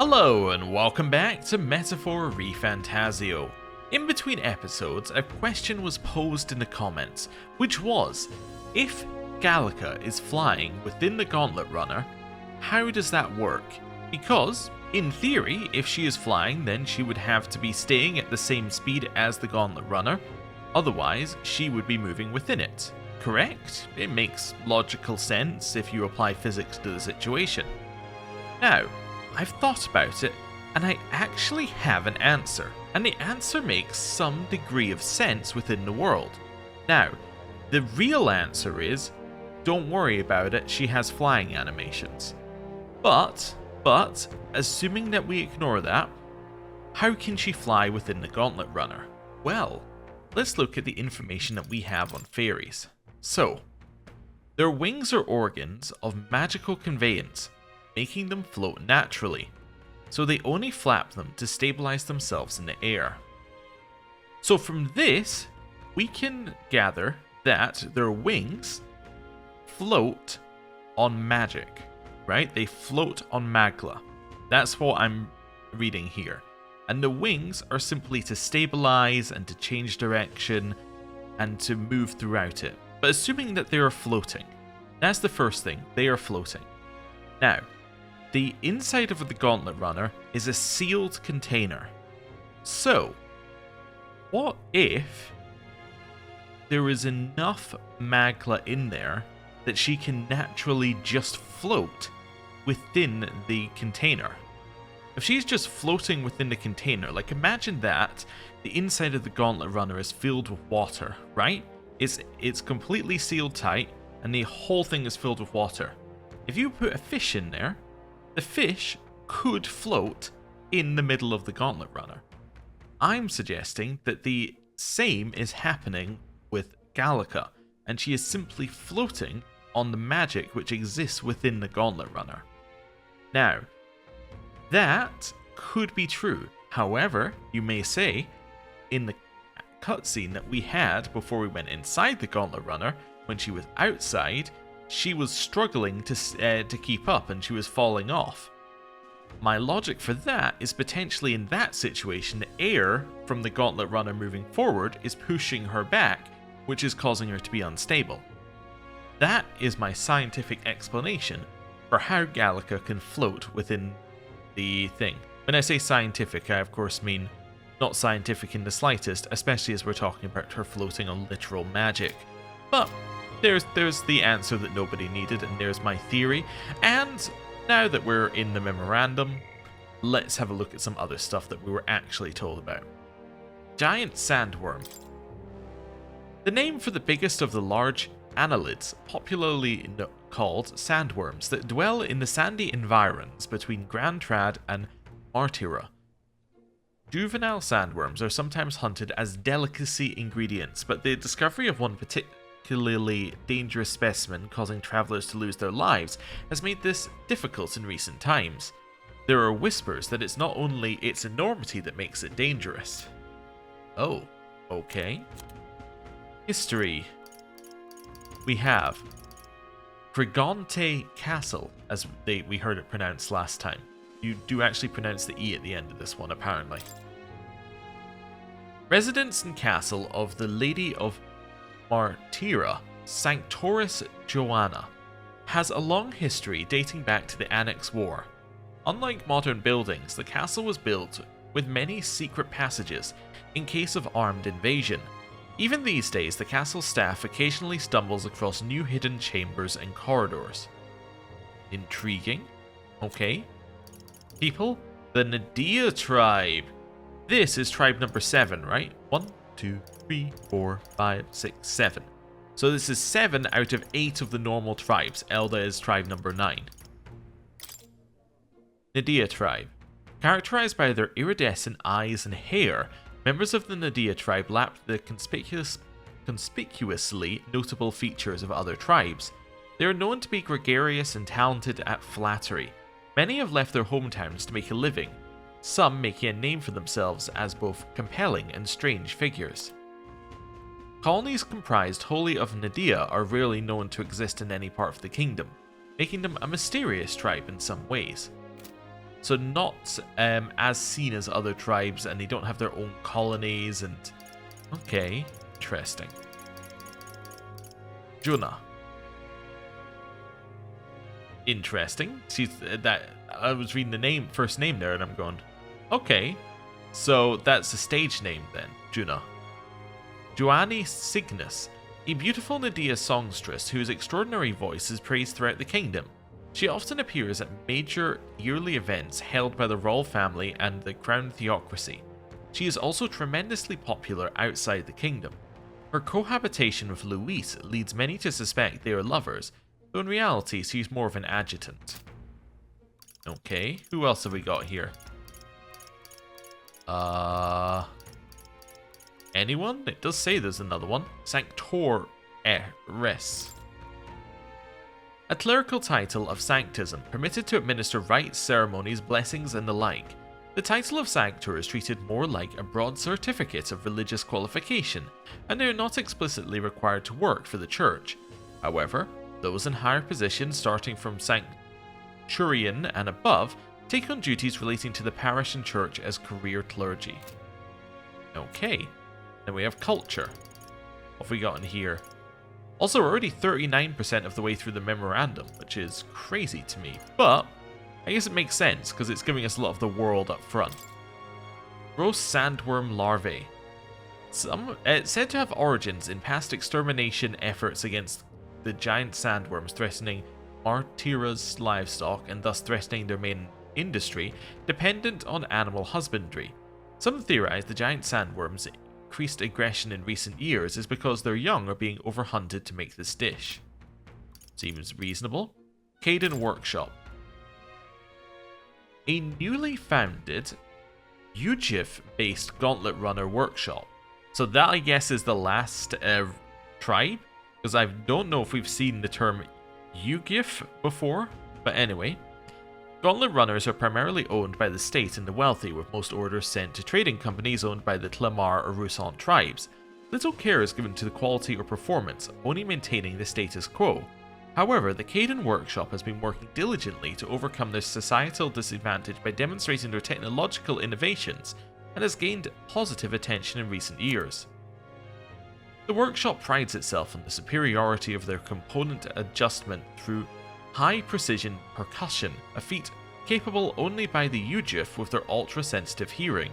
Hello and welcome back to Metaphor ReFantazio. In between episodes, a question was posed in the comments, which was, if Gallica is flying within the Gauntlet Runner, how does that work? Because, in theory, if she is flying, then she would have to be staying at the same speed as the Gauntlet Runner, otherwise she would be moving within it. Correct? It makes logical sense if you apply physics to the situation. Now, I've thought about it, and I actually have an answer, and the answer makes some degree of sense within the world. Now, the real answer is, don't worry about it, she has flying animations. But, assuming that we ignore that, how can she fly within the Gauntlet Runner? Well, let's look at the information that we have on fairies. So, their wings are organs of magical conveyance, making them float naturally, so they only flap them to stabilize themselves in the air. So from this, we can gather that their wings float on magic, right? They float on magla. That's what I'm reading here. And the wings are simply to stabilize and to change direction and to move throughout it. But assuming that they are floating, that's the first thing, they are floating. Now, the inside of the Gauntlet Runner is a sealed container. So, what if there is enough magla in there that she can naturally just float within the container? If she's just floating within the container, like imagine that the inside of the Gauntlet Runner is filled with water, right? It's completely sealed tight and the whole thing is filled with water. If you put a fish in there, the fish could float in the middle of the Gauntlet Runner. I'm suggesting that the same is happening with Gallica, and she is simply floating on the magic which exists within the Gauntlet Runner. Now, that could be true. However, you may say, in the cutscene that we had before we went inside the Gauntlet Runner, when she was outside, she was struggling to keep up and she was falling off. My logic for that is potentially in that situation, the air from the Gauntlet Runner moving forward is pushing her back, which is causing her to be unstable. That is my scientific explanation for how Gallica can float within the thing. When I say scientific, I of course mean not scientific in the slightest, especially as we're talking about her floating on literal magic. But there's the answer that nobody needed, and there's my theory. And now that we're in the Memorandum, let's have a look at some other stuff that we were actually told about. Giant sandworm. The name for the biggest of the large annelids, popularly called sandworms, that dwell in the sandy environs between Grand Trad and Martira. Juvenile sandworms are sometimes hunted as delicacy ingredients, but the discovery of one particularly dangerous specimen causing travelers to lose their lives has made this difficult in recent times. There are whispers that it's not only its enormity that makes it dangerous. Oh, okay. History. We have Frigante Castle, as we heard it pronounced last time. You do actually pronounce the E at the end of this one, apparently. Residence and castle of the Lady of Martira, Sanctoris Joanna, has a long history dating back to the Annex War. Unlike modern buildings, the castle was built with many secret passages in case of armed invasion. Even these days, the castle staff occasionally stumbles across new hidden chambers and corridors. Intriguing. Okay. People, the Nadia tribe. This is tribe number 7, right? 1, 2, 3, 4, 5, 6, 7. So this is 7 out of 8 of the normal tribes. Elda is tribe number 9. Nadia tribe. Characterized by their iridescent eyes and hair, members of the Nadia tribe lacked the conspicuously notable features of other tribes. They are known to be gregarious and talented at flattery. Many have left their hometowns to make a living, some making a name for themselves as both compelling and strange figures. Colonies comprised wholly of Nadia are rarely known to exist in any part of the kingdom, making them a mysterious tribe in some ways. So not as seen as other tribes, and they don't have their own colonies and... Okay, interesting. Joanna. Interesting. She's that I was reading the first name there, and I'm going, okay. So that's the stage name then, Joanna. Joanna Cygnus, a beautiful Nadia songstress whose extraordinary voice is praised throughout the kingdom. She often appears at major yearly events held by the royal family and the crown theocracy. She is also tremendously popular outside the kingdom. Her cohabitation with Luis leads many to suspect they are lovers, though in reality she's more of an adjutant. Okay, who else have we got here? Anyone? It does say there's another one. Sanctor Res. A clerical title of sanctism, permitted to administer rites, ceremonies, blessings, and the like. The title of Sanctor is treated more like a broad certificate of religious qualification, and they are not explicitly required to work for the church. However, those in higher positions starting from Sancturian and above take on duties relating to the parish and church as career clergy. Okay, then we have culture. What have we got in here? Also, we're already 39% of the way through the Memorandum, which is crazy to me, but I guess it makes sense because it's giving us a lot of the world up front. Gross sandworm larvae. It's said to have origins in past extermination efforts against the giant sandworms threatening Martira's livestock and thus threatening their main industry, dependent on animal husbandry. Some theorize the giant sandworms' increased aggression in recent years is because their young are being overhunted to make this dish. Seems reasonable. Caden Workshop. A newly founded UGIF-based Gauntlet Runner workshop. So that, I guess, is the last tribe, because I don't know if we've seen the term UGIF before, but anyway. Gauntlet Runners are primarily owned by the state and the wealthy, with most orders sent to trading companies owned by the Tlamar or Rusant tribes. Little care is given to the quality or performance, only maintaining the status quo. However, the Caden Workshop has been working diligently to overcome their societal disadvantage by demonstrating their technological innovations, and has gained positive attention in recent years. The workshop prides itself on the superiority of their component adjustment through high-precision percussion, a feat capable only by the UGIF with their ultra-sensitive hearing.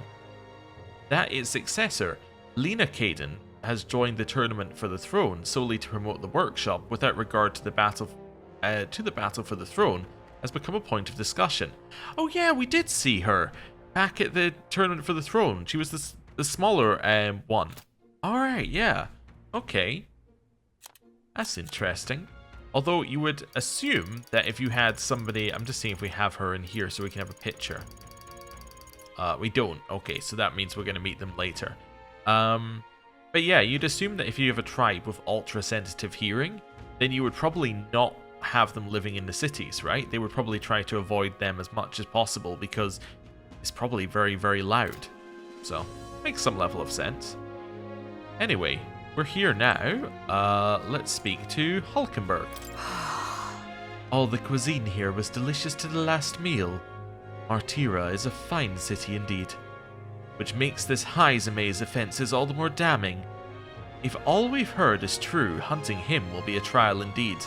That its successor, Lena Caden, has joined the tournament for the throne solely to promote the workshop without regard to the battle for the throne, has become a point of discussion. Oh yeah, we did see her back at the tournament for the throne. She was the smaller one. Alright, yeah. Okay. That's interesting. Although you would assume that if you had somebody... I'm just seeing if we have her in here so we can have a picture. We don't. Okay, so that means we're going to meet them later. But yeah, you'd assume that if you have a tribe with ultra-sensitive hearing, then you would probably not have them living in the cities, right? They would probably try to avoid them as much as possible because it's probably very, very loud. So, makes some level of sense. Anyway, we're here now. Let's speak to Hulkenberg. All the cuisine here was delicious to the last meal. Martira is a fine city indeed, which makes this Heismay's offences all the more damning. If all we've heard is true, hunting him will be a trial indeed.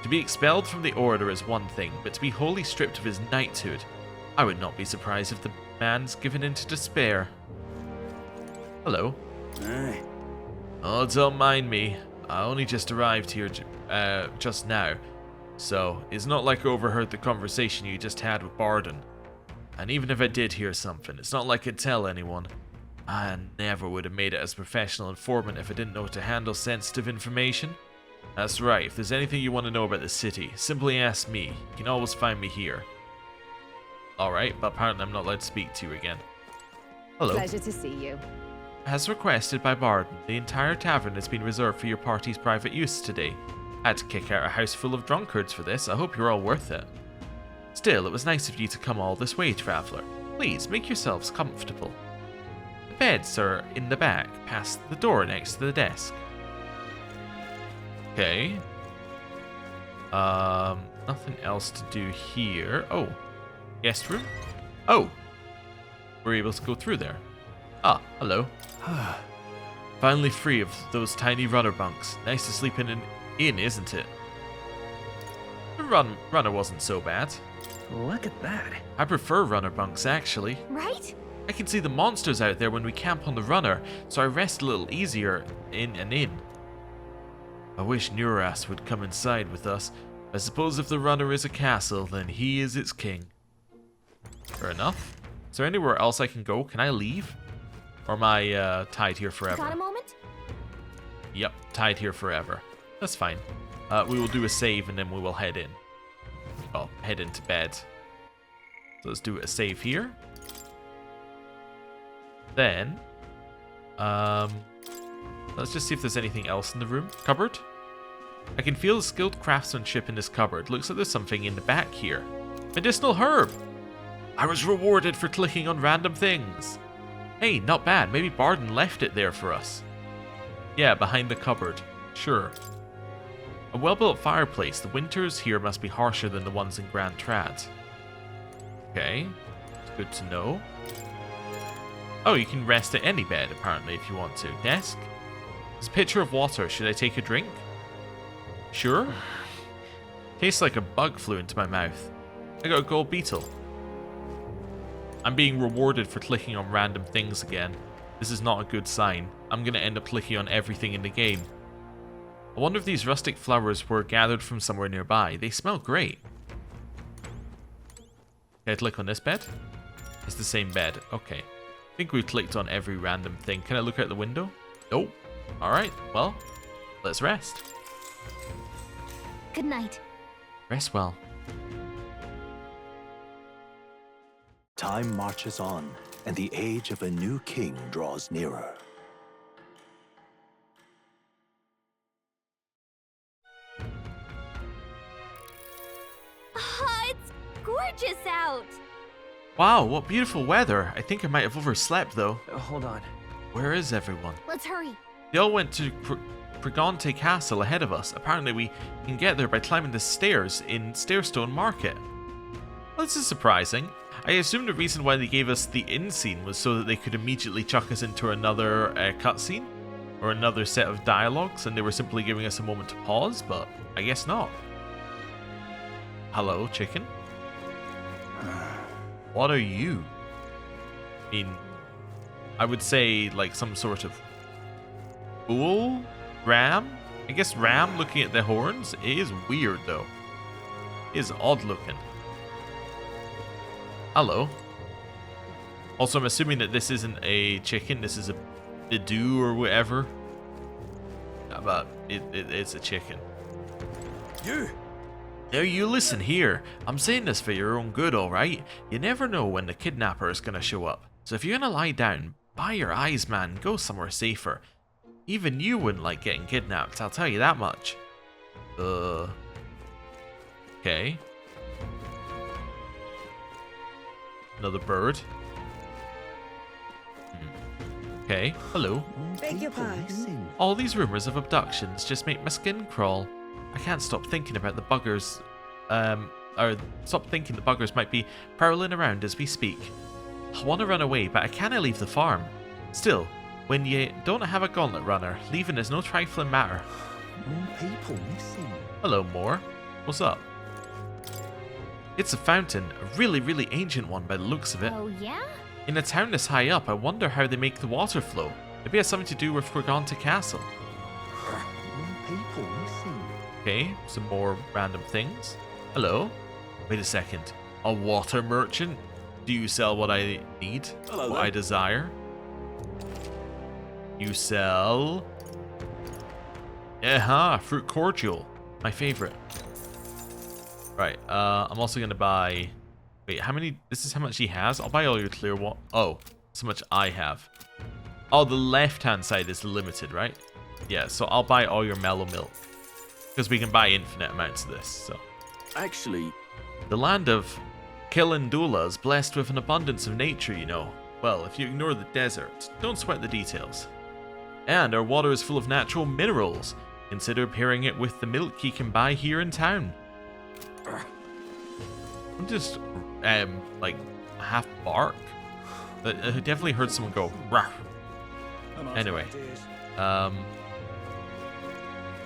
To be expelled from the order is one thing, but to be wholly stripped of his knighthood, I would not be surprised if the man's given in to despair. Hello. Aye. Oh, don't mind me. I only just arrived here just now, so it's not like I overheard the conversation you just had with Barden. And even if I did hear something, it's not like I'd tell anyone. I never would have made it as a professional informant if I didn't know how to handle sensitive information. That's right, if there's anything you want to know about the city, simply ask me. You can always find me here. Alright, but apparently I'm not allowed to speak to you again. Hello. Pleasure to see you. As requested by Barden, the entire tavern has been reserved for your party's private use today. I had to kick out a house full of drunkards for this. I hope you're all worth it. Still, it was nice of you to come all this way, traveller. Please, make yourselves comfortable. The beds are in the back, past the door next to the desk. Okay. Nothing else to do here. Oh, Guest room? Oh! We're able to go through there. Ah, hello. Finally free of those tiny runner bunks. Nice to sleep in an inn, isn't it? The runner wasn't so bad. Look at that. I prefer runner bunks, actually. Right? I can see the monsters out there when we camp on the runner, so I rest a little easier in an inn. I wish Nuras would come inside with us. I suppose if the runner is a castle, then he is its king. Fair enough. Is there anywhere else I can go? Can I leave? Or am I tied here forever? Got a moment? Yep, tied here forever. That's fine. We will do a save and then we will head in. Well, head into bed. So let's do a save here. Then, let's just see if there's anything else in the room. Cupboard? I can feel the skilled craftsmanship in this cupboard. Looks like there's something in the back here. Medicinal herb! I was rewarded for clicking on random things. Hey, not bad. Maybe Barden left it there for us. Yeah, behind the cupboard. Sure. A well-built fireplace. The winters here must be harsher than the ones in Grand Trad. Okay. It's good to know. Oh, you can rest at any bed, apparently, if you want to. Desk? There's a pitcher of water. Should I take a drink? Sure. Tastes like a bug flew into my mouth. I got a gold beetle. I'm being rewarded for clicking on random things again. This is not a good sign. I'm going to end up clicking on everything in the game. I wonder if these rustic flowers were gathered from somewhere nearby. They smell great. Can I click on this bed? It's the same bed. Okay. I think we clicked on every random thing. Can I look out the window? Nope. Alright, well, let's rest. Good night. Rest well. Time marches on, and the age of a new king draws nearer. It's gorgeous out. Wow, what beautiful weather. I think I might have overslept, though. Hold on. Where is everyone? Let's hurry. They all went to Pregante Castle ahead of us. Apparently we can get there by climbing the stairs in Stairstone Market. Well, this is surprising. I assume the reason why they gave us the inn scene was so that they could immediately chuck us into another cutscene or another set of dialogues, and they were simply giving us a moment to pause, but I guess not. Hello, chicken? What are you? I mean, I would say like some sort of bull? Ram? I guess ram looking at the horns. It is weird though. It is odd looking. Hello. Also, I'm assuming that this isn't a chicken. This is a bidoo or whatever. But it's a chicken. You! Now you listen here. I'm saying this for your own good, alright? You never know when the kidnapper is going to show up. So if you're going to lie down, buy your eyes, man. Go somewhere safer. Even you wouldn't like getting kidnapped, I'll tell you that much. Okay. Another bird. Okay, hello. Beg your pardon? All these rumors of abductions just make my skin crawl. I can't stop thinking about the buggers, or stop thinking the buggers might be prowling around as we speak. I want to run away, but I can't leave the farm. Still, when you don't have a gauntlet runner, leaving is no trifling matter. More people missing. Hello, Moore. What's up? It's a fountain, a really, really ancient one by the looks of it. Oh, yeah? In a town this high up, I wonder how they make the water flow. Maybe it has something to do with Pregante Castle. More people missing. Okay, some more random things. Hello? Wait a second. A water merchant? Do you sell what I need? Hello what there. I desire? You sell... fruit cordial. My favorite. Right, I'm also gonna buy... Wait, how many... This is how much he has? I'll buy all your clear water. Oh, that's how much I have. Oh, the left-hand side is limited, right? Yeah, so I'll buy all your mellow milk. Because we can buy infinite amounts of this, so... Actually, The land of Kilindula is blessed with an abundance of nature, you know. Well, if you ignore the desert, don't sweat the details. And our water is full of natural minerals. Consider pairing it with the milk you can buy here in town. I'm just like half bark. I definitely heard someone go "Rawr." Anyway,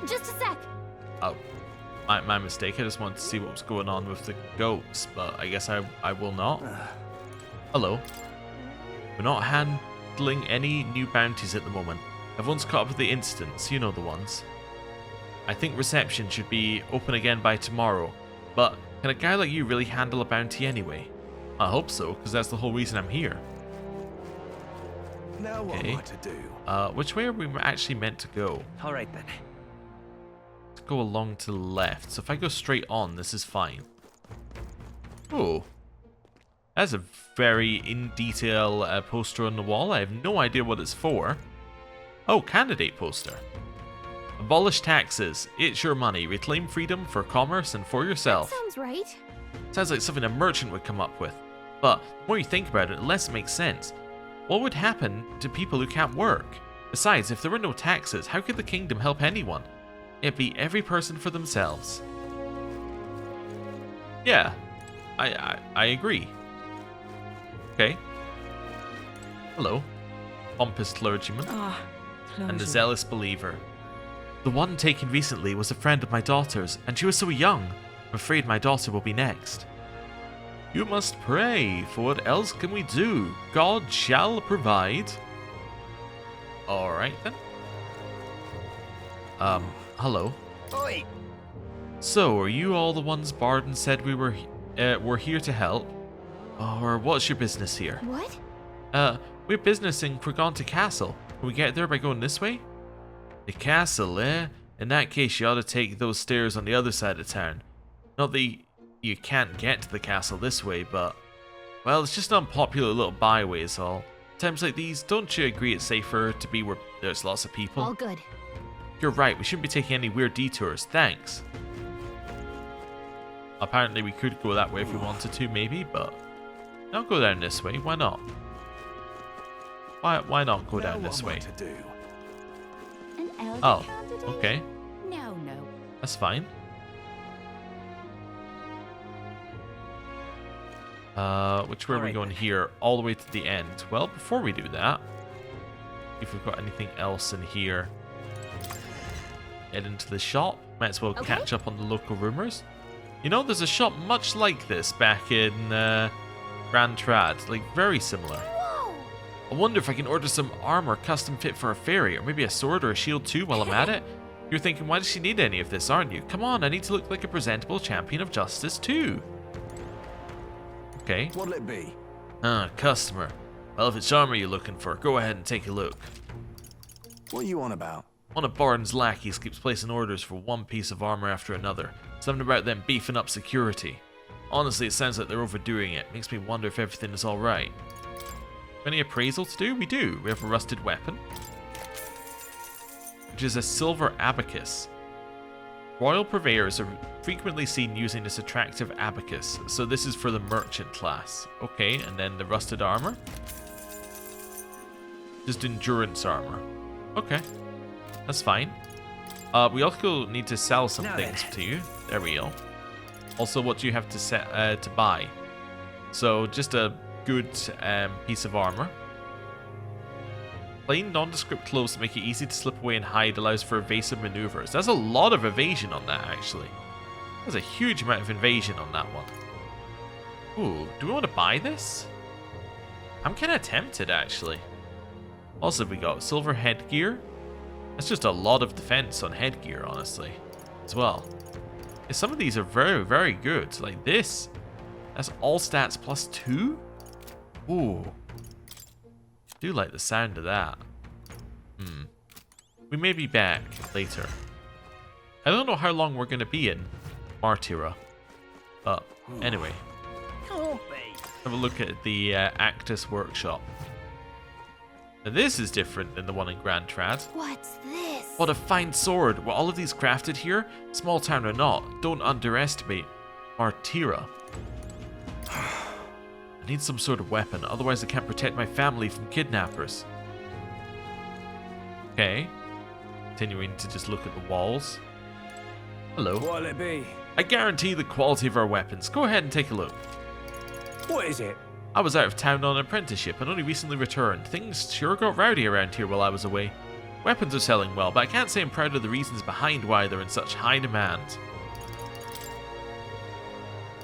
Just a sec. oh, my mistake. I just wanted to see what was going on with the goats, but I guess I will not. Hello. We're not handling any new bounties at the moment. Everyone's caught up with the incidents, you know the ones. I think reception should be open again by tomorrow, but can a guy like you really handle a bounty anyway? I hope so, because that's the whole reason I'm here. Now what am I to do? Which way are we actually meant to go? Alright then. Let's go along to the left. So if I go straight on, this is fine. Oh. That's a very in detail poster on the wall. I have no idea what it's for. Oh, candidate poster. Abolish taxes. It's your money. Reclaim freedom for commerce and for yourself. Sounds right. Sounds like something a merchant would come up with. But the more you think about it, the less it makes sense. What would happen to people who can't work? Besides, if there were no taxes, how could the kingdom help anyone? It'd be every person for themselves. Yeah, I agree. Okay. Hello. Pompous clergyman. And the zealous believer. The one taken recently was a friend of my daughter's, and she was so young. I'm afraid my daughter will be next. You must pray, for what else can we do? God shall provide. Alright then. Hello. Oi! So, are you all the ones Barden said we were here to help? Or what's your business here? What? We're business in Quaganta Castle. Can we get there by going this way? The castle, eh? In that case, you ought to take those stairs on the other side of town. Not that you can't get to the castle this way, but... well, it's just an unpopular little byway is all. Times like these, don't you agree it's safer to be where there's lots of people? All good. You're right, we shouldn't be taking any weird detours, thanks. Apparently we could go that way if we wanted to, maybe, but... I'll go down this way, why not? Why not go down this way? An elder Oh, candidate? okay, No. that's fine. Which way are we going here? All the way to the end. Well, before we do that, if we've got anything else in here, head into the shop. Might as well catch up on the local rumors. You know, there's a shop much like this back in Grand Trad, like very similar. Whoa! I wonder if I can order some armor custom fit for a fairy, or maybe a sword or a shield too while I'm at it. You're thinking, why does she need any of this, aren't you? Come on, I need to look like a presentable champion of justice too. Okay. What'll it be? Customer. Well, if it's armor you're looking for, go ahead and take a look. What are you on about? One of Barden's lackeys keeps placing orders for one piece of armor after another. Something about them beefing up security. Honestly, it sounds like they're overdoing it. Makes me wonder if everything is alright. Any appraisal to do? We do. We have a rusted weapon, which is a silver abacus. Royal purveyors are frequently seen using this attractive abacus, so this is for the merchant class. Okay, and then the rusted armor. Just endurance armor. Okay, that's fine. We also need to sell some things to you. There we go. Also, what do you have to buy? So, just a good piece of armor. Plain, nondescript clothes to make it easy to slip away and hide allows for evasive maneuvers. There's a lot of evasion on that, actually. There's a huge amount of evasion on that one. Ooh, do we want to buy this? I'm kind of tempted, actually. Also, we got silver headgear. That's just a lot of defense on headgear, honestly, as well. Some of these are very, very good. Like this, that's all stats +2. Ooh. Do like the sound of that. We may be back later. I don't know how long we're going to be in Martira. But anyway. Have a look at the Actus workshop. Now this is different than the one in Grand Trad. What's this? What a fine sword. Were all of these crafted here? Small town or not, don't underestimate Martira. I need some sort of weapon, otherwise I can't protect my family from kidnappers. Okay. Continuing to just look at the walls. Hello. What'll it be? I guarantee the quality of our weapons. Go ahead and take a look. What is it? I was out of town on an apprenticeship and only recently returned. Things sure got rowdy around here while I was away. Weapons are selling well, but I can't say I'm proud of the reasons behind why they're in such high demand.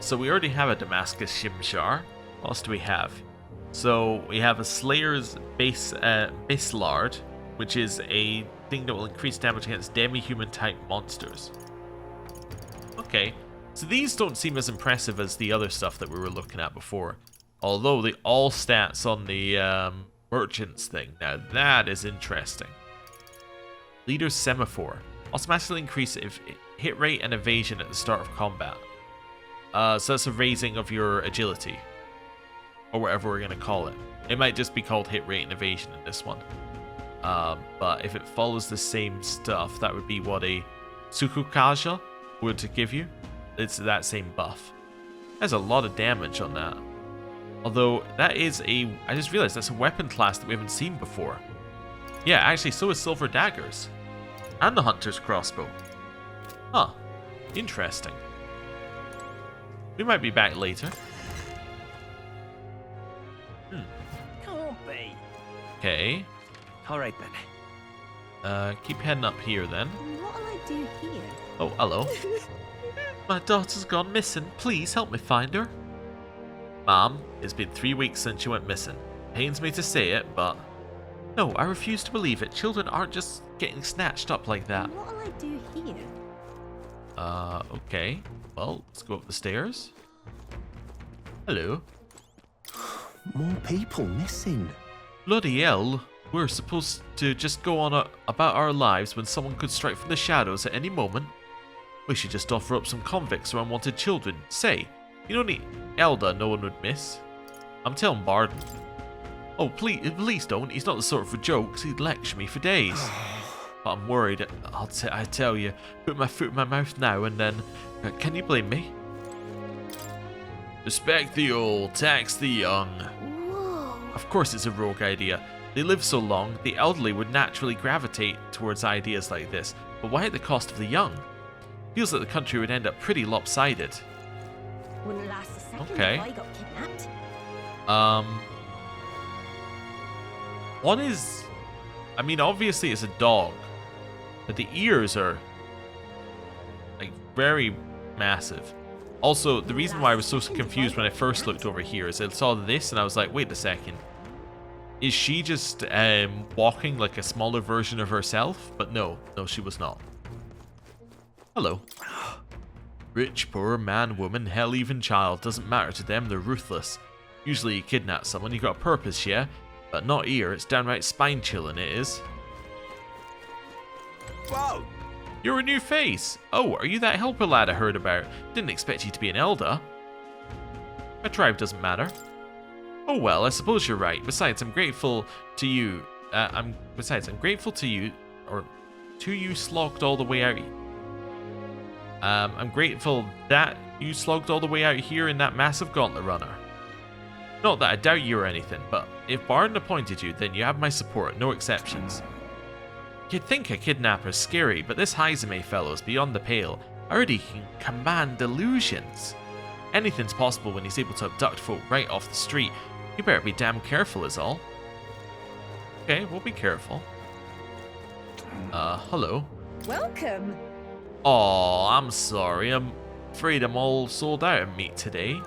So we already have a Damascus Shimshar. What else do we have? So we have a Slayer's Bislard, which is a thing that will increase damage against demi-human type monsters. Okay, so these don't seem as impressive as the other stuff that we were looking at before. Although the all stats on the merchants thing, now that is interesting. Leader's Semaphore. Automatically increase hit rate and evasion at the start of combat. So that's a raising of your agility. Or whatever we're going to call it. It might just be called hit rate and evasion in this one. But if it follows the same stuff, that would be what a Tsukukaja would give you. It's that same buff. There's a lot of damage on that. Although, that is a... I just realized that's a weapon class that we haven't seen before. Yeah, actually, so is Silver Daggers. And the Hunter's Crossbow. Huh. Interesting. We might be back later. Can't be. Okay. Alright then. Keep heading up here then. What'll I do here? Oh, hello. My daughter's gone missing. Please help me find her. Mom, it's been 3 weeks since she went missing. Pains me to say it, but... No, I refuse to believe it. Children aren't just getting snatched up like that. What'll I do here? Okay. Well, let's go up the stairs. Hello. More people missing. Bloody hell. We're supposed to just go on about our lives when someone could strike from the shadows at any moment. We should just offer up some convicts or unwanted children. Say, you know any Elder no one would miss? I'm telling Barden. Oh, please don't. He's not the sort for jokes. He'd lecture me for days. But I'm worried. I tell you, put my foot in my mouth now and then. Can you blame me? Respect the old, tax the young. Whoa. Of course it's a rogue idea. They live so long, the elderly would naturally gravitate towards ideas like this. But why at the cost of the young? Feels like the country would end up pretty lopsided. Wouldn't last a second Okay. if I got kidnapped. One is... I mean, obviously it's a dog. But the ears are... like, very massive. Also, the reason why I was so confused when I first looked over here is I saw this and I was like, wait a second. Is she just walking like a smaller version of herself? But no, she was not. Hello. Rich, poor, man, woman, hell, even child, doesn't matter to them, they're ruthless. Usually you kidnap someone, you got a purpose, yeah? But not here, it's downright spine-chilling, it is. Whoa! You're a new face! Oh, are you that helper lad I heard about? Didn't expect you to be an elder. My tribe doesn't matter. Oh well, I suppose you're right. Besides, I'm grateful to you. I'm grateful to you, or to you slogged all the way out. I'm grateful that you slogged all the way out here in that massive gauntlet runner. Not that I doubt you or anything, but if Barden appointed you, then you have my support, no exceptions. You'd think a kidnapper's scary, but this Heismay fellow's beyond the pale. I already can command illusions. Anything's possible when he's able to abduct folk right off the street. You better be damn careful is all. Okay, we'll be careful. Hello. Welcome. Aw, I'm sorry. I'm afraid I'm all sold out of meat today.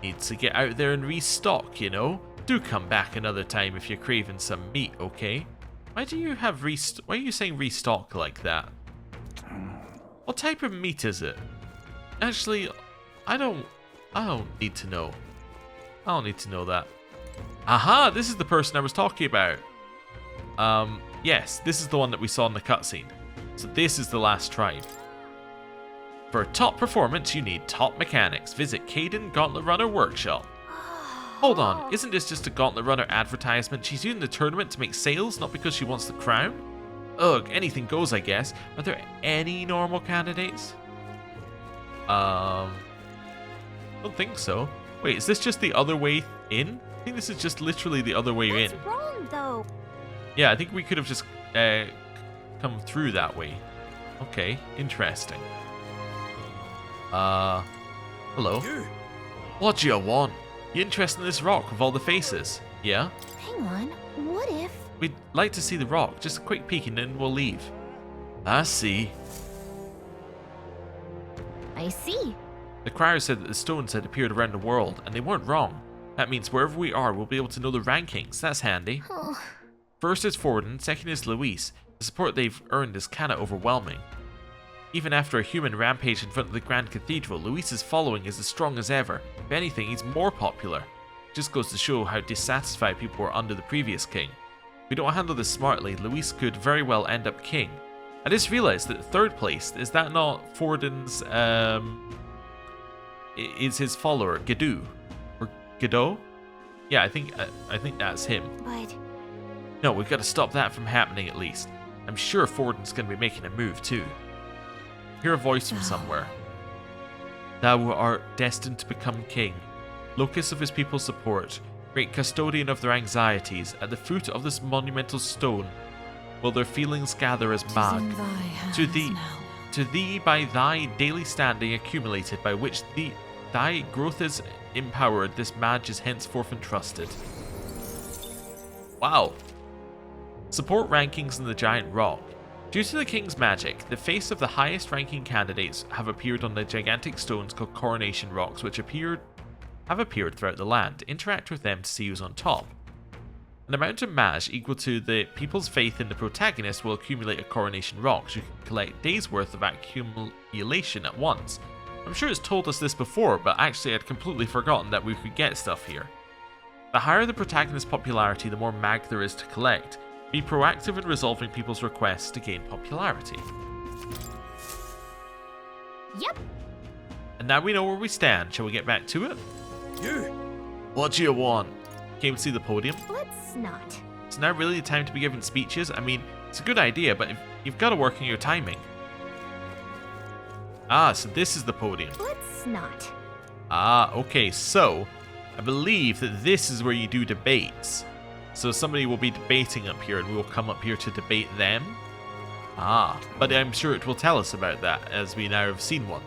Need to get out there and restock, you know? Do come back another time if you're craving some meat, okay? Why do you have why are you saying restock like that? What type of meat is it? Actually, I don't need to know. I don't need to know that. Aha, this is the person I was talking about. Yes, this is the one that we saw in the cutscene. So this is the last tribe. For top performance, you need top mechanics. Visit Caden Gauntlet Runner Workshop. Hold on, isn't this just a Gauntlet Runner advertisement? She's using the tournament to make sales, not because she wants the crown? Ugh, anything goes, I guess. Are there any normal candidates? Don't think so. Wait, is this just the other way in? I think this is just literally the other way in. What's wrong, though? Yeah, I think we could have just come through that way. Okay, interesting. Hello. You? What do you want? You interested in this rock with all the faces? Yeah? Hang on. What if? We'd like to see the rock. Just a quick peek and then we'll leave. I see. I see. The crier said that the stones had appeared around the world, and they weren't wrong. That means wherever we are, we'll be able to know the rankings. That's handy. Oh. First is Forden, second is Luis. The support they've earned is kinda overwhelming. Even after a human rampage in front of the Grand Cathedral, Luis's following is as strong as ever. If anything, he's more popular. Just goes to show how dissatisfied people were under the previous king. If we don't handle this smartly, Luis could very well end up king. I just realized that third place, is that not Forden's, is his follower, Gadu? Or Godot? Yeah, I think that's him. But No, we've got to stop that from happening at least. I'm sure Forden's going to be making a move too. Hear a voice from somewhere. Thou art destined to become king, locus of his people's support, great custodian of their anxieties. At the foot of this monumental stone will their feelings gather as mag. To thee by thy daily standing accumulated, by which thy growth is empowered, this badge is henceforth entrusted. Wow. Support rankings in the giant rock. Due to the king's magic, the face of the highest ranking candidates have appeared on the gigantic stones called Coronation rocks, which have appeared throughout the land. Interact with them to see who's on top. An amount of mage equal to the people's faith in the protagonist will accumulate a Coronation rock. You can collect days worth of accumulation at once. I'm sure it's told us this before, but actually I'd completely forgotten that we could get stuff here. The higher the protagonist's popularity, the more mag there is to collect. Be proactive in resolving people's requests to gain popularity. Yep. And now we know where we stand. Shall we get back to it? You! What do you want? Came to see the podium? Let's not. It's now really the time to be giving speeches. I mean, it's a good idea, but you've got to work on your timing. Ah, so this is the podium. Let's not. Ah, okay, so I believe that this is where you do debates. So somebody will be debating up here and we will come up here to debate them. Ah, but I'm sure it will tell us about that as we now have seen one.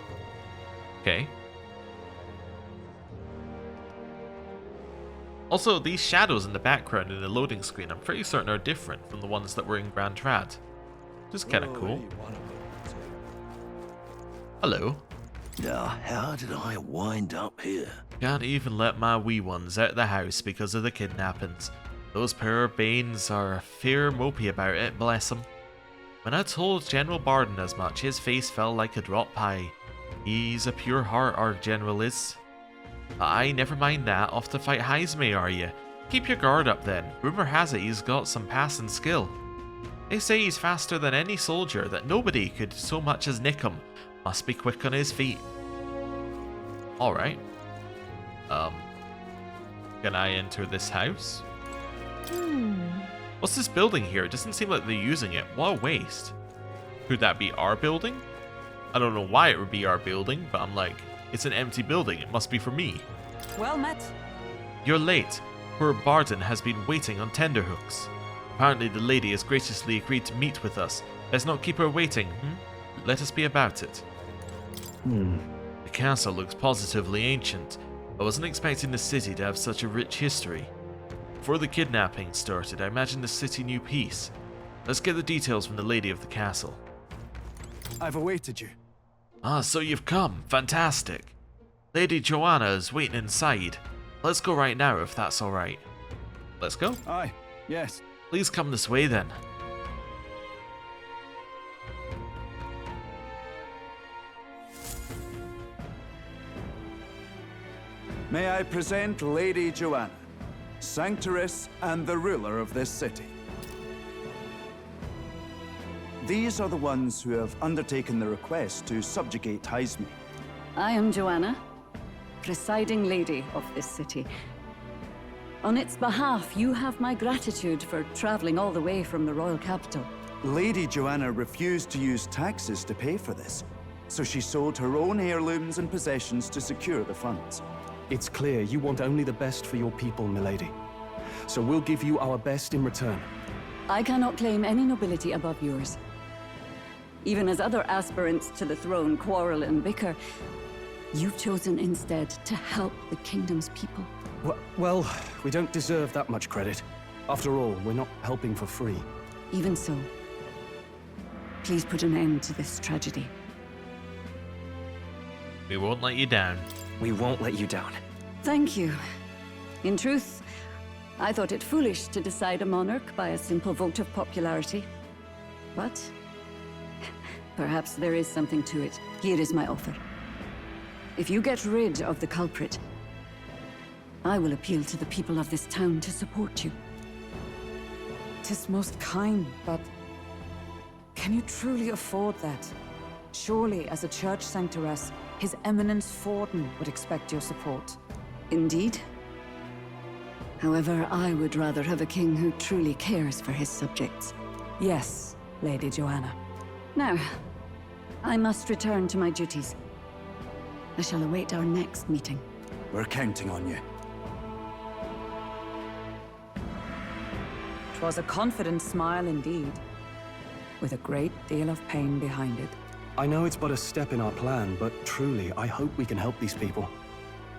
Okay. Also, these shadows in the background in the loading screen, I'm pretty certain are different from the ones that were in Grand Trad. Just kind of cool. Hello. Now, how did I wind up here? Can't even let my wee ones out the house because of the kidnappings. Those poor Banes are fair mopey about it, bless 'em. When I told General Barden as much, his face fell like a drop pie. He's a pure heart, our general is. Aye, never mind that, off to fight Heismay are you? Keep your guard up then, rumour has it he's got some passing skill. They say he's faster than any soldier, that nobody could so much as nick him. Must be quick on his feet. Alright. Can I enter this house? What's this building here? It doesn't seem like they're using it. What a waste. Could that be our building? I don't know why it would be our building, but I'm like, it's an empty building. It must be for me. Well met. You're late. Poor Barden has been waiting on tenterhooks. Apparently the lady has graciously agreed to meet with us. Let's not keep her waiting, Let us be about it. The castle looks positively ancient. I wasn't expecting the city to have such a rich history. Before the kidnapping started, I imagined the city knew peace. Let's get the details from the lady of the castle. I've awaited you. Ah, so you've come. Fantastic. Lady Joanna is waiting inside. Let's go right now if that's alright. Let's go? Aye, yes. Please come this way then. May I present Lady Joanna, Sanctoress and the ruler of this city. These are the ones who have undertaken the request to subjugate Heismay. I am Joanna, presiding lady of this city. On its behalf, you have my gratitude for traveling all the way from the royal capital. Lady Joanna refused to use taxes to pay for this, so she sold her own heirlooms and possessions to secure the funds. It's clear you want only the best for your people, milady. So we'll give you our best in return. I cannot claim any nobility above yours. Even as other aspirants to the throne quarrel and bicker, you've chosen instead to help the kingdom's people. Well, we don't deserve that much credit. After all, we're not helping for free. Even so, please put an end to this tragedy. We won't let you down. We won't let you down. Thank you. In truth, I thought it foolish to decide a monarch by a simple vote of popularity. But perhaps there is something to it. Here is my offer. If you get rid of the culprit, I will appeal to the people of this town to support you. 'Tis most kind, but can you truly afford that? Surely, as a church sanctoress, His Eminence Forden would expect your support. Indeed. However, I would rather have a king who truly cares for his subjects. Yes, Lady Joanna. Now, I must return to my duties. I shall await our next meeting. We're counting on you. 'Twas a confident smile indeed, with a great deal of pain behind it. I know it's but a step in our plan, but truly, I hope we can help these people.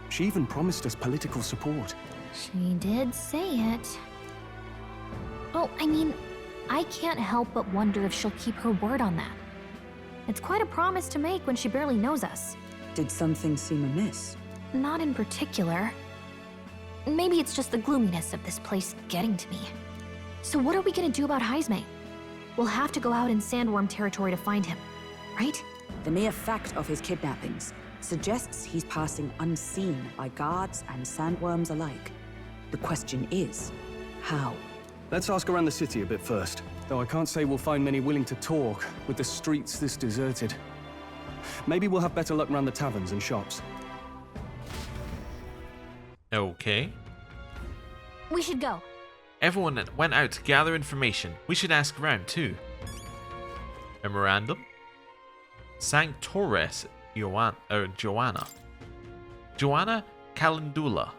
She even promised us political support. She did say it. Oh, I mean, I can't help but wonder if she'll keep her word on that. It's quite a promise to make when she barely knows us. Did something seem amiss? Not in particular. Maybe it's just the gloominess of this place getting to me. So what are we gonna do about Heismay? We'll have to go out in Sandworm territory to find him, right? The mere fact of his kidnappings suggests he's passing unseen by guards and sandworms alike. The question is, how? Let's ask around the city a bit first. Though I can't say we'll find many willing to talk, with the streets this deserted. Maybe we'll have better luck around the taverns and shops. Okay. We should go. Everyone went out to gather information. We should ask around too. Memorandum. Sanctoress Joanna. Joanna Calendula.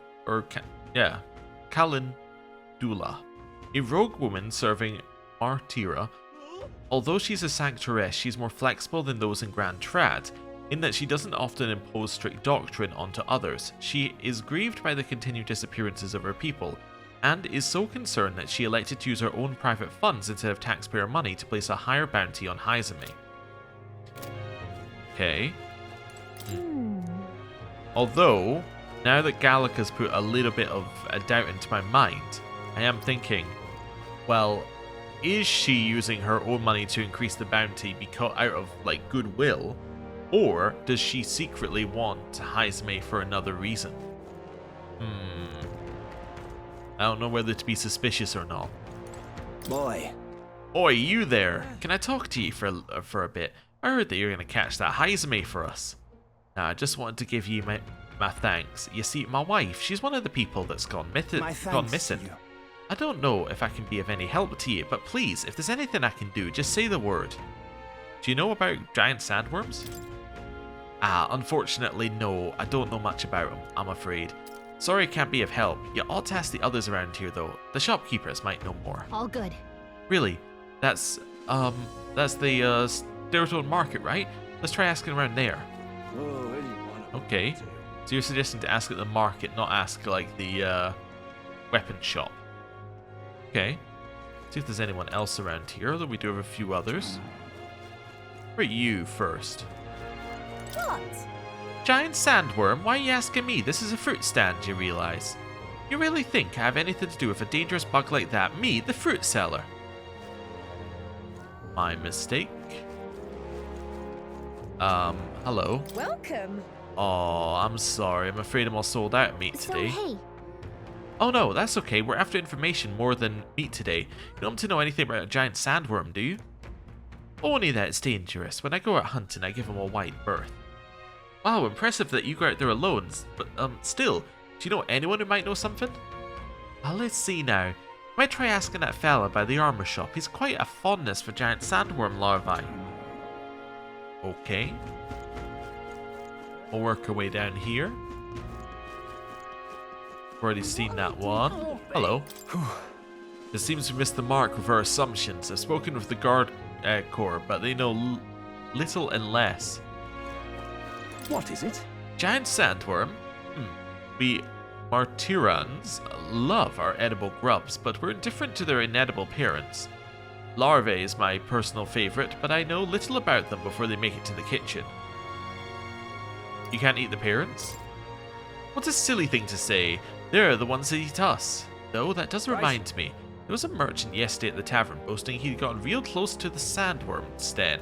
Calendula. A rogue woman serving Martira. Although she's a sanctoress, she's more flexible than those in Grand Trad, in that she doesn't often impose strict doctrine onto others. She is grieved by the continued disappearances of her people, and is so concerned that she elected to use her own private funds instead of taxpayer money to place a higher bounty on Heismay. Okay. Although, now that Gallica's put a little bit of a doubt into my mind, I am thinking, well, is she using her own money to increase the bounty out of, like, goodwill, or does she secretly want Heismay for another reason? I don't know whether to be suspicious or not. Boy. Oi, you there! Can I talk to you for a bit? I heard that you're going to catch that Heismay for us. Now, I just wanted to give you my thanks. You see, my wife, she's one of the people that's gone missing. I don't know if I can be of any help to you, but please, if there's anything I can do, just say the word. Do you know about giant sandworms? Unfortunately, no. I don't know much about them, I'm afraid. Sorry I can't be of help. You ought to ask the others around here, though. The shopkeepers might know more. All good. Really? That's the Sterotone Market, right? Let's try asking around there. Okay. So you're suggesting to ask at the market, not ask, like, the, weapon shop. Okay. See if there's anyone else around here, although we do have a few others. Where are you first? What? Giant sandworm? Why are you asking me? This is a fruit stand, you realize. You really think I have anything to do with a dangerous bug like that? Me, the fruit seller? My mistake. Hello. Welcome. Oh, I'm sorry. I'm afraid I'm all sold out of meat today. So, hey. Oh no, that's okay. We're after information more than meat today. You don't want to know anything about a giant sandworm, do you? Only that it's dangerous. When I go out hunting, I give them a wide berth. Wow, impressive that you go out there alone, but still, do you know anyone who might know something? Well, let's see now. Might try asking that fella by the armor shop. He's quite a fondness for giant sandworm larvae. Okay. We'll work our way down here. Already seen that one. Hello. It seems we missed the mark with our assumptions. I've spoken with the guard corps, but they know little and less. What is it? Giant sandworm? We Martirans love our edible grubs, but we're indifferent to their inedible parents. Larvae is my personal favourite, but I know little about them before they make it to the kitchen. You can't eat the parents? What a silly thing to say. They're the ones that eat us. Though, that does remind me. There was a merchant yesterday at the tavern boasting he'd gotten real close to the sandworm's den.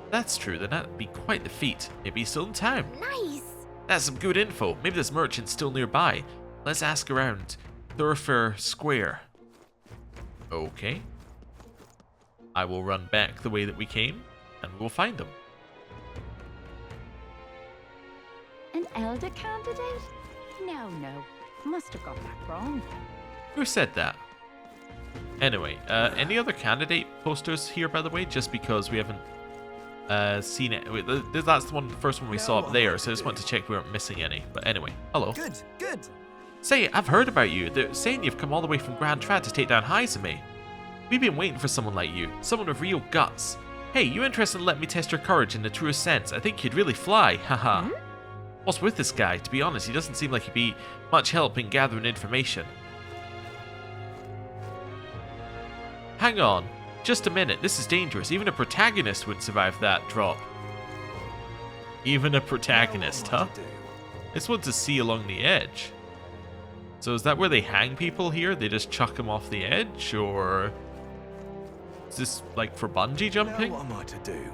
If that's true, then that'd be quite the feat. Maybe he's still in town. Nice! That's some good info. Maybe this merchant's still nearby. Let's ask around. Thoroughfare Square. Okay. I will run back the way that we came, and we'll find them. An elder candidate? No. Must have got that wrong. Who said that? Anyway, any other candidate posters here, by the way? Just because we haven't seen it. Wait, that's the first one we saw up there, so I just wanted to check we weren't missing any. But anyway, hello. Good. Say, I've heard about you. They're saying you've come all the way from Grand Trad to take down Heismay. We've been waiting for someone like you, someone with real guts. Hey, you interested in letting me test your courage in the truest sense? I think you'd really fly, haha. What's with this guy? To be honest, he doesn't seem like he'd be much help in gathering information. Hang on, just a minute, this is dangerous. Even a protagonist wouldn't survive that drop. Even a protagonist, huh? This one's a sea along the edge. So is that where they hang people here? They just chuck them off the edge, or is this like for bungee jumping? Now what am I to do?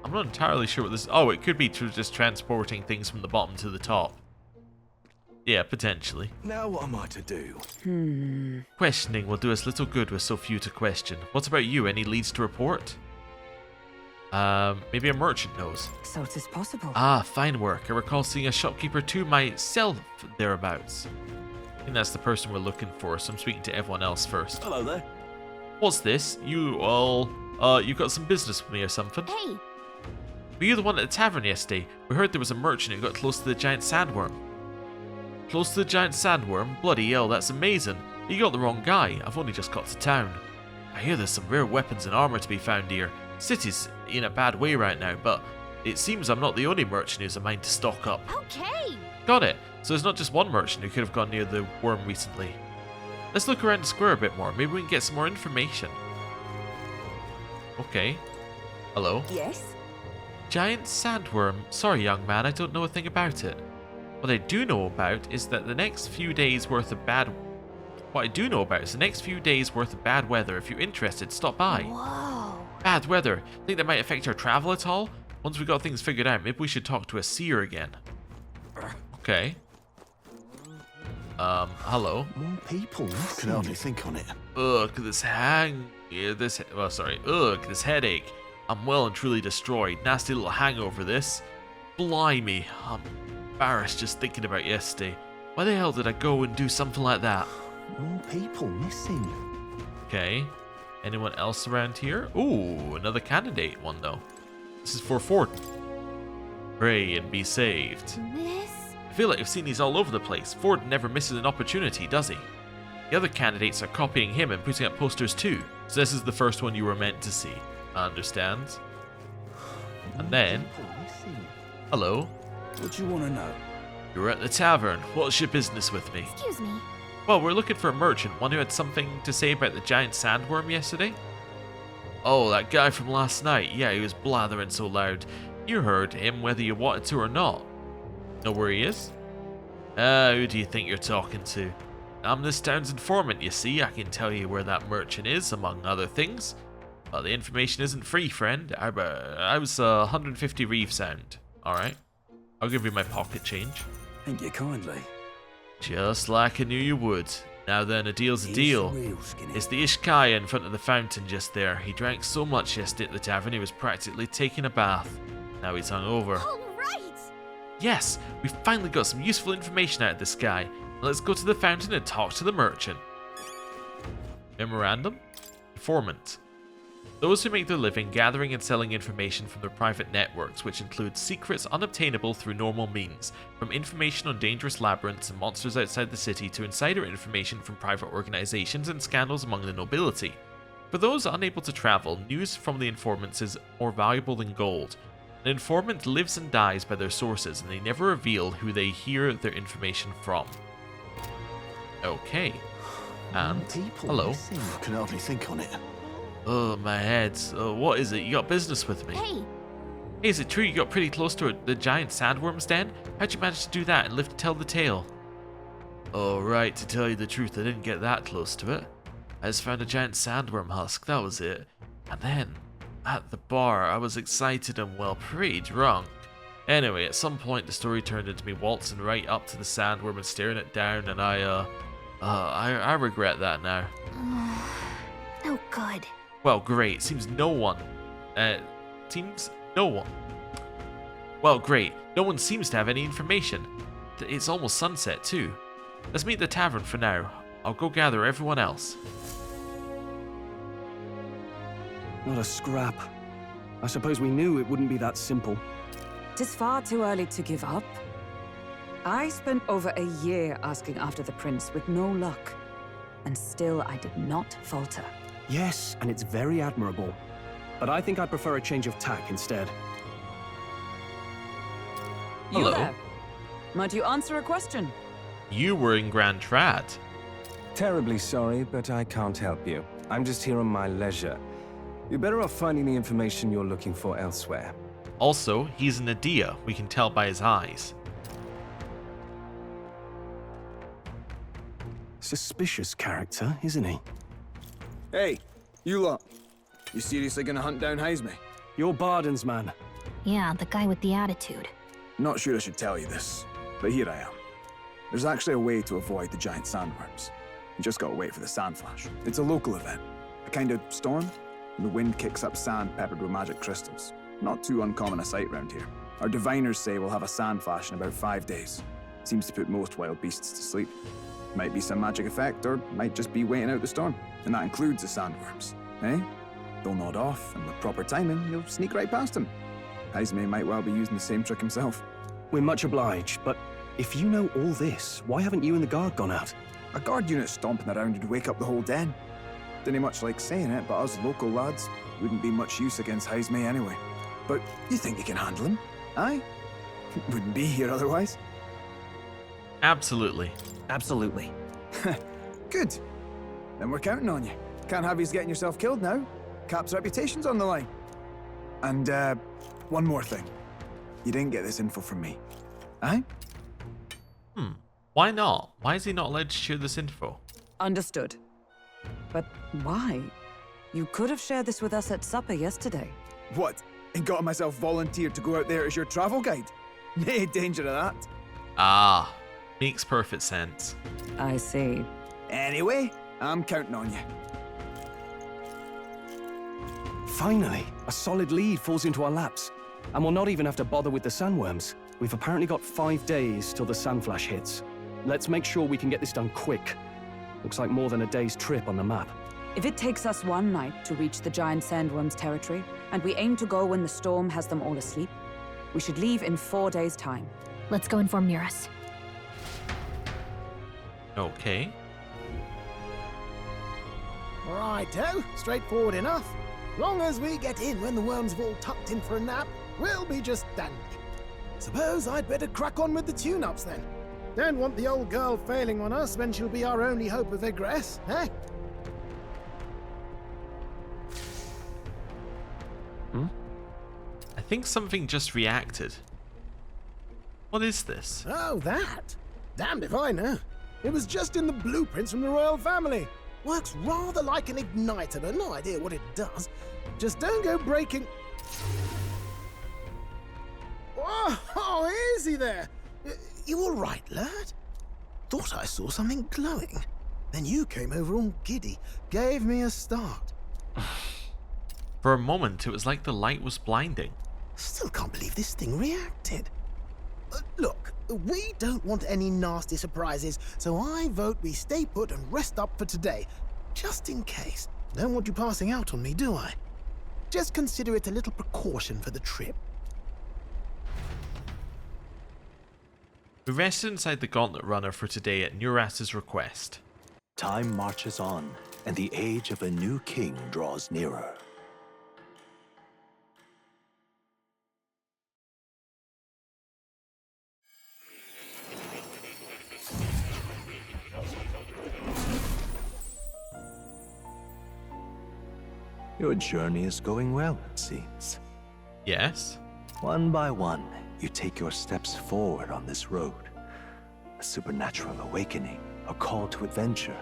I'm not entirely sure what this. Oh, it could be just transporting things from the bottom to the top. Yeah, potentially. Now what am I to do? Questioning will do us little good with so few to question. What about you? Any leads to report? Maybe a merchant knows. So it is possible. Ah, fine work. I recall seeing a shopkeeper to myself thereabouts. I think that's the person we're looking for, so I'm speaking to everyone else first. Hello there. What's this? You got some business with me or something? Hey! Were you the one at the tavern yesterday? We heard there was a merchant who got close to the giant sandworm. Close to the giant sandworm? Bloody hell, that's amazing. You got the wrong guy. I've only just got to town. I hear there's some rare weapons and armor to be found here. City's in a bad way right now, but it seems I'm not the only merchant who's a mind to stock up. Okay! Got it. So there's not just one merchant who could have gone near the worm recently. Let's look around the square a bit more. Maybe we can get some more information. Okay. Hello? Yes? Giant sandworm. Sorry, young man, I don't know a thing about it. What I do know about is that the next few days worth of bad... What I do know about is the next few days worth of bad weather. If you're interested, stop by. Whoa! Bad weather. Think that might affect our travel at all? Once we got things figured out, maybe we should talk to a seer again. Okay. Hello. More people. Can hardly think on it. Ugh, this this headache. I'm well and truly destroyed. Nasty little hangover, this. Blimey. I'm embarrassed just thinking about yesterday. Why the hell did I go and do something like that? More people missing. Okay. Anyone else around here? Ooh, another candidate one though. This is for Forden. Pray and be saved. This? I feel like I've seen these all over the place. Forden never misses an opportunity, does he? The other candidates are copying him and putting up posters too. So this is the first one you were meant to see. I understand. And then... Hello. What do you want to know? You're at the tavern. What's your business with me? Excuse me. Well, we're looking for a merchant, one who had something to say about the giant sandworm yesterday. Oh, that guy from last night. Yeah, he was blathering so loud. You heard him whether you wanted to or not. Know where he is? Who do you think you're talking to? I'm this town's informant, you see. I can tell you where that merchant is, among other things. But the information isn't free, friend. I was 150 reef sound. Alright. I'll give you my pocket change. Thank you kindly. Just like I knew you would. Now then, a deal's a deal. It's the Ishkaya in front of the fountain just there. He drank so much yesterday at the tavern he was practically taking a bath. Now he's hungover. All right! Yes, we finally got some useful information out of this guy. Let's go to the fountain and talk to the merchant. Memorandum? Informant. Those who make their living gathering and selling information from their private networks, which include secrets unobtainable through normal means, from information on dangerous labyrinths and monsters outside the city to insider information from private organizations and scandals among the nobility. For those unable to travel, news from the informants is more valuable than gold. An informant lives and dies by their sources, and they never reveal who they hear their information from. Okay. And, hello. I can hardly think on it. Oh, my head. What is it? You got business with me? Hey, Hey, is it true you got pretty close to the giant sandworm's den? How'd you manage to do that and live to tell the tale? Oh, right, to tell you the truth, I didn't get that close to it. I just found a giant sandworm husk, that was it. And then, at the bar, I was excited and, well, pretty drunk. Anyway, at some point the story turned into me waltzing right up to the sandworm and staring it down, and I regret that now. no good. Well, great, Well, great, no one seems to have any information. It's almost sunset, too. Let's meet at the tavern for now. I'll go gather everyone else. Not a scrap. I suppose we knew it wouldn't be that simple. Tis far too early to give up. I spent over a year asking after the prince with no luck. And still I did not falter. Yes, and it's very admirable. But I think I prefer a change of tack instead. You Hello. there? Might you answer a question? You were in Grand Trad. Terribly sorry, but I can't help you. I'm just here on my leisure. You're better off finding the information you're looking for elsewhere. Also, he's an Adia, we can tell by his eyes. Suspicious character, isn't he? Hey, you lot. You seriously gonna hunt down Heismay? You're Barden's man. Yeah, the guy with the attitude. Not sure I should tell you this, but here I am. There's actually a way to avoid the giant sandworms. You just gotta wait for the Sandflash. It's a local event, a kind of storm, and the wind kicks up sand peppered with magic crystals. Not too uncommon a sight round here. Our diviners say we'll have a Sandflash in about 5 days. Seems to put most wild beasts to sleep. Might be some magic effect, or might just be waiting out the storm. And that includes the sandworms, eh? They'll nod off, and with proper timing, you'll sneak right past them. Heismay might well be using the same trick himself. We're much obliged, but if you know all this, why haven't you and the guard gone out? A guard unit stomping around would wake up the whole den. Didn't much like saying it, but us local lads wouldn't be much use against Heismay anyway. But you think you can handle him? Aye? Wouldn't be here otherwise. Absolutely. Absolutely. Good. Then we're counting on you. Can't have you getting yourself killed now. Cap's reputation's on the line. And, one more thing. You didn't get this info from me. Aye? Why not? Why is he not allowed to share this info? Understood. But why? You could have shared this with us at supper yesterday. What? And got myself volunteered to go out there as your travel guide? Nay danger of that. Ah, makes perfect sense. I see. Anyway, I'm counting on you. Finally, a solid lead falls into our laps. And we'll not even have to bother with the sandworms. We've apparently got 5 days till the Sandflash hits. Let's make sure we can get this done quick. Looks like more than a day's trip on the map. If it takes us one night to reach the giant sandworm's territory, and we aim to go when the storm has them all asleep, we should leave in 4 days' time. Let's go inform Nearest. Okay. Righto, straightforward enough. Long as we get in when the worms have all tucked in for a nap, we'll be just dandy. Suppose I'd better crack on with the tune-ups then. Don't want the old girl failing on us when she'll be our only hope of egress, eh? I think something just reacted. What is this? Oh, that? Damned if I know. It was just in the blueprints from the royal family. Works rather like an igniter, but no idea what it does. Just don't go breaking... Oh, easy there. You all right, lad? Thought I saw something glowing. Then you came over all giddy, gave me a start. For a moment, it was like the light was blinding. Still can't believe this thing reacted. Look, we don't want any nasty surprises, so I vote we stay put and rest up for today. Just in case. Don't want you passing out on me, do I? Just consider it a little precaution for the trip. We rested inside the Gauntlet Runner for today at Neuras's request. Time marches on, and the age of a new king draws nearer. Your journey is going well, it seems. Yes? One by one, you take your steps forward on this road. A supernatural awakening, a call to adventure,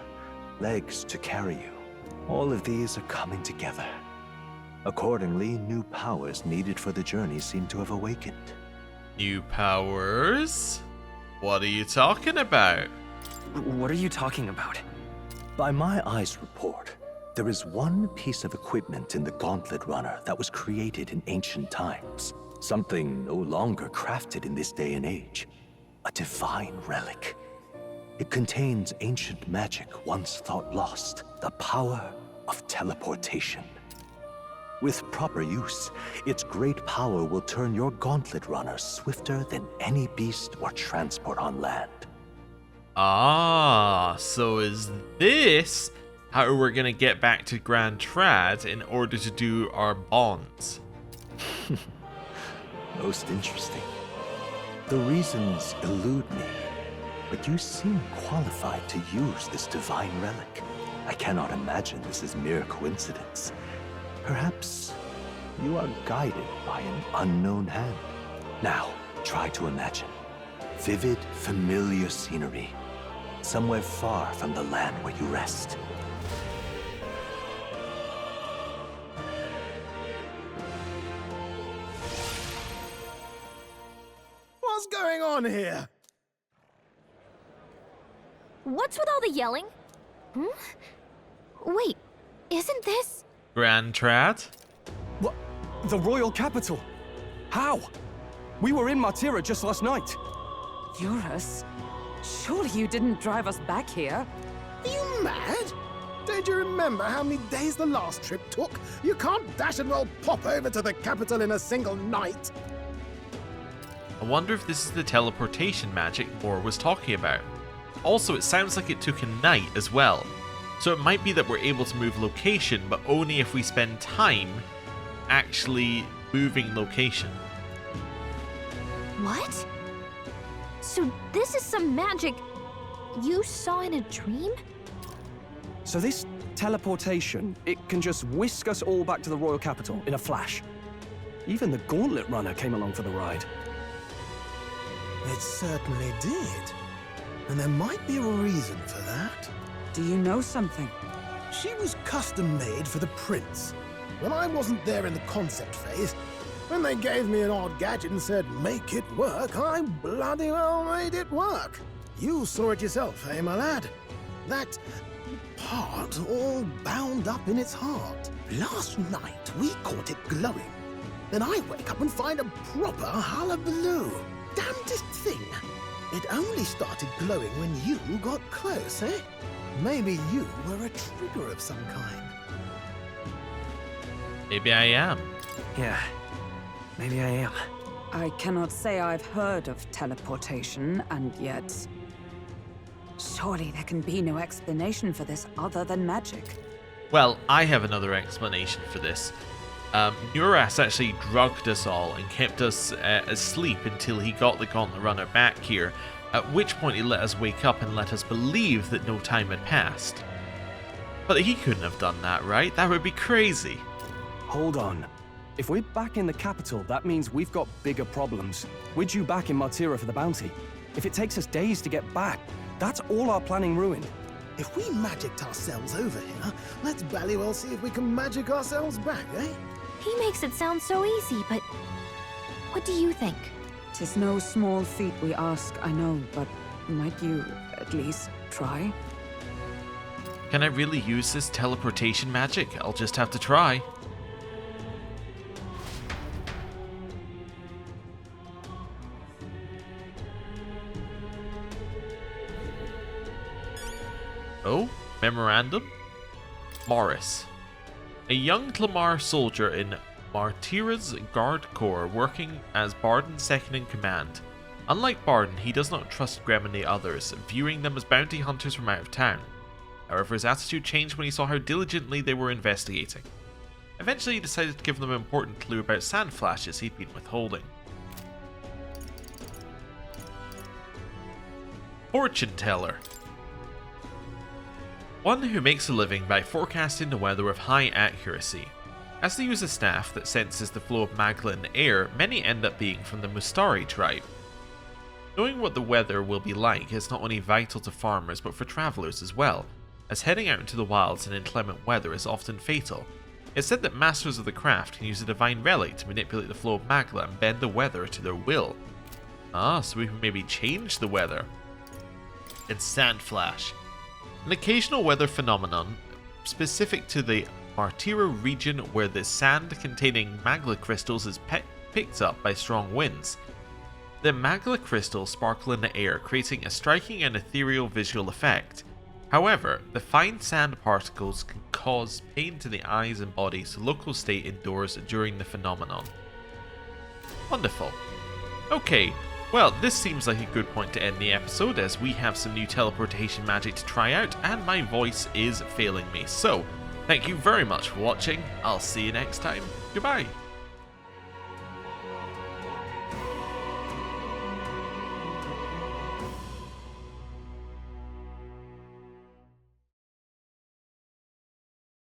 legs to carry you. All of these are coming together. Accordingly, new powers needed for the journey seem to have awakened. New powers? What are you talking about? What are you talking about? By my eyes report, there is one piece of equipment in the Gauntlet Runner that was created in ancient times. Something no longer crafted in this day and age. A divine relic. It contains ancient magic once thought lost. The power of teleportation. With proper use, its great power will turn your Gauntlet Runner swifter than any beast or transport on land. Ah, so is this how we're gonna get back to Grand Trad in order to do our bonds? Most interesting. The reasons elude me, but you seem qualified to use this divine relic. I cannot imagine this is mere coincidence. Perhaps you are guided by an unknown hand. Now, try to imagine. Vivid, familiar scenery. Somewhere far from the land where you rest. What's going on here? What's with all the yelling? Wait, isn't this... Grand Trad? What? The royal capital? How? We were in Martira just last night. Eurus? Surely you didn't drive us back here? Are you mad? Don't you remember how many days the last trip took? You can't dash and roll pop over to the capital in a single night. I wonder if this is the teleportation magic Moore was talking about. Also, it sounds like it took a night as well. So it might be that we're able to move location, but only if we spend time actually moving location. What? So this is some magic you saw in a dream? So this teleportation, it can just whisk us all back to the royal capital in a flash. Even the Gauntlet Runner came along for the ride. It certainly did. And there might be a reason for that. Do you know something? She was custom-made for the prince. When I wasn't there in the concept phase, when they gave me an odd gadget and said, make it work, I bloody well made it work. You saw it yourself, eh, my lad? That part all bound up in its heart. Last night, we caught it glowing. Then I wake up and find a proper hullabaloo. Damnedest thing. It only started glowing when you got close, eh? Maybe you were a trigger of some kind. Maybe I am. Yeah, maybe I am. I cannot say I've heard of teleportation, and yet... surely there can be no explanation for this other than magic. Well, I have another explanation for this. Nuras actually drugged us all and kept us asleep until he got the Gauntlet Runner back here, at which point he let us wake up and let us believe that no time had passed. But he couldn't have done that, right? That would be crazy. Hold on. If we're back in the capital, that means we've got bigger problems. We're due back in Martira for the bounty. If it takes us days to get back, that's all our planning ruined. If we magicked ourselves over here, let's bally well see if we can magic ourselves back, eh? He makes it sound so easy, but what do you think? 'Tis no small feat we ask, I know, but might you at least try? Can I really use this teleportation magic? I'll just have to try. Oh, Memorandum? Morris. A young Tlamar soldier in Martira's Guard Corps working as Barden's second-in-command. Unlike Barden, he does not trust Grem and the others, viewing them as bounty hunters from out of town. However, his attitude changed when he saw how diligently they were investigating. Eventually, he decided to give them an important clue about Sandflashes he'd been withholding. Fortune Teller. One who makes a living by forecasting the weather with high accuracy. As they use a staff that senses the flow of magla in the air, many end up being from the Mustari tribe. Knowing what the weather will be like is not only vital to farmers but for travellers as well, as heading out into the wilds in inclement weather is often fatal. It's said that masters of the craft can use a divine relic to manipulate the flow of magla and bend the weather to their will. Ah, so we can maybe change the weather. And Sandflash, an occasional weather phenomenon specific to the Martira region where the sand containing magla crystals is picked up by strong winds. The magla crystals sparkle in the air, creating a striking and ethereal visual effect. However, the fine sand particles can cause pain to the eyes and body, so locals stay indoors during the phenomenon. Wonderful. Okay, well, this seems like a good point to end the episode, as we have some new teleportation magic to try out, and my voice is failing me. So, thank you very much for watching. I'll see you next time. Goodbye.